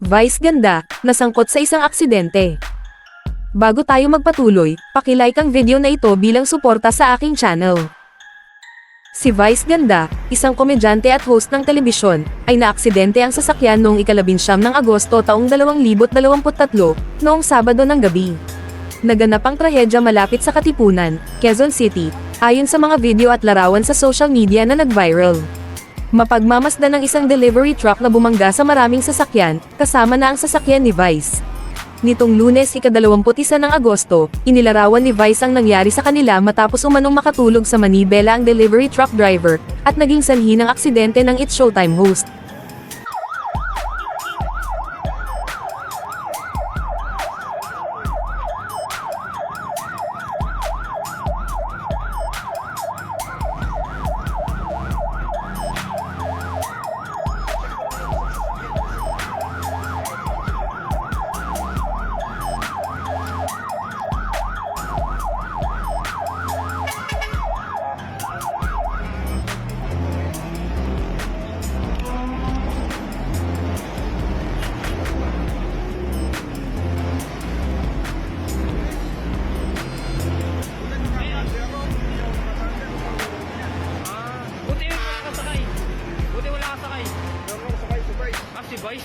Vice ganda, nasangkot sa isang aksidente. Bago tayo magpatuloy, paki-like ang video na ito bilang suporta sa aking channel. Si Vice Ganda, isang komedyante at host ng telebisyon, ay naaksidente ang sasakyan noong ika-19 ng Agosto taong 2023, noong Sabado ng gabi. Naganap ang trahedya malapit sa Katipunan, Quezon City, ayon sa mga video at larawan sa social media na nag-viral. Mapagmamasdan ng isang delivery truck na bumangga sa maraming sasakyan, kasama na ang sasakyan ni Vice. Nitong Lunes ika-21 ng Agosto, inilarawan ni Vice ang nangyari sa kanila matapos umanong makatulog sa manibela ang delivery truck driver, at naging sanhi ng aksidente ng It's Showtime host. Si Vice.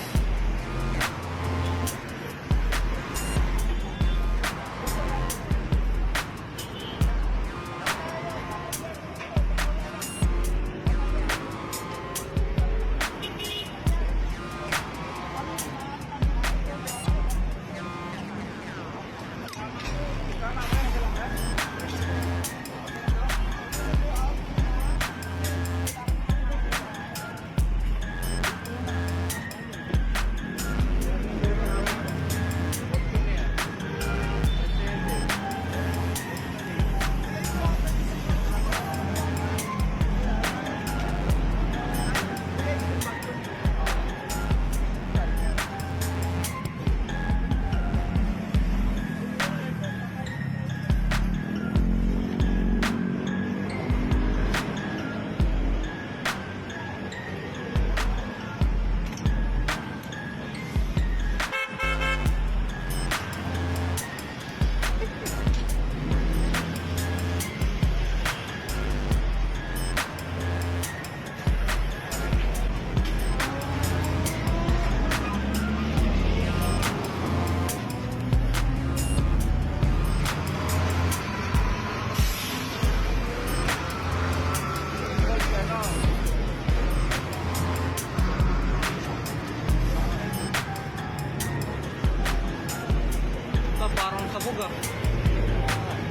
Parang sabog ah.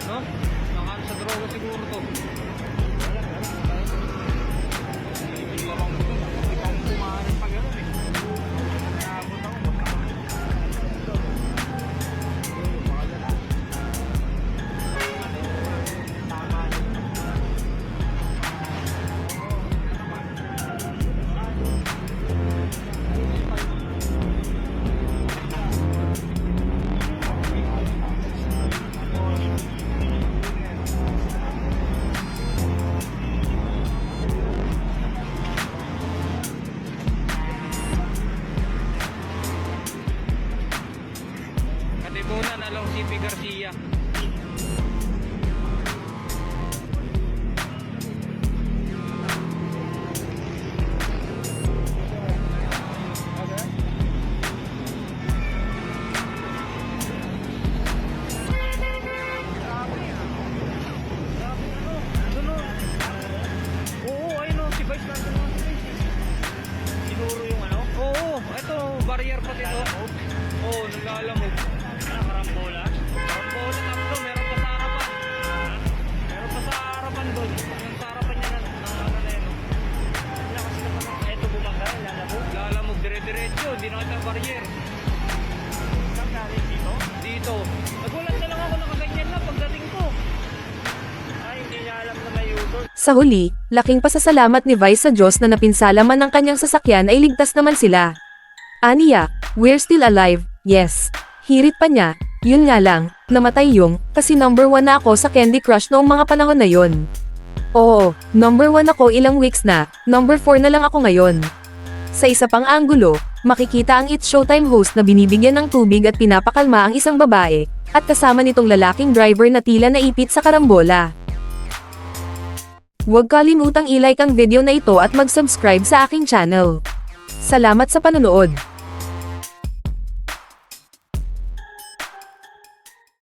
No? Nakaan sa droga siguro to. Hindi pa kumaharin pa gano'n eh. Naabot ako magkakaroon. Tama rin. Katipunan along CP Garcia. Oo, ayun o, si Vice nandun o, si Vice. Sinuro yung ano? Oo, ito, barrier pati ito. Oo, naglalamog. Karambola? Karambola, tatlo, meron pa sa harapan. Meron pa sa harapan doon. Yung sa harapan niya na ano na yun. Lakas naman ako. Ito bumangga, lalamog. Lalamog, dire-diretso, hindi na kita barrier. Saan galing dito? Dito. Nagulat na lang ako, nakaganyan na pagdating ko. Ay, hindi niya alam na may U-turn. Sa huli, laking pasasalamat ni Vice sa Diyos na napinsala man ng kanyang sasakyan ay ligtas naman sila. Aniya, we're still alive, yes. Hirit pa niya, yun nga lang, namatay yung, kasi number 1 na ako sa Candy Crush noong mga panahon na yon. Oo, number 1 ako ilang weeks na, number 4 na lang ako ngayon. Sa isa pang anggulo, Makikita ang It's Showtime host na binibigyan ng tubig at pinapakalma ang isang babae, at kasama nitong lalaking driver na tila naipit sa karambola. Huwag kalimutang i-like ang video na ito at mag-subscribe sa aking channel. Salamat sa panonood!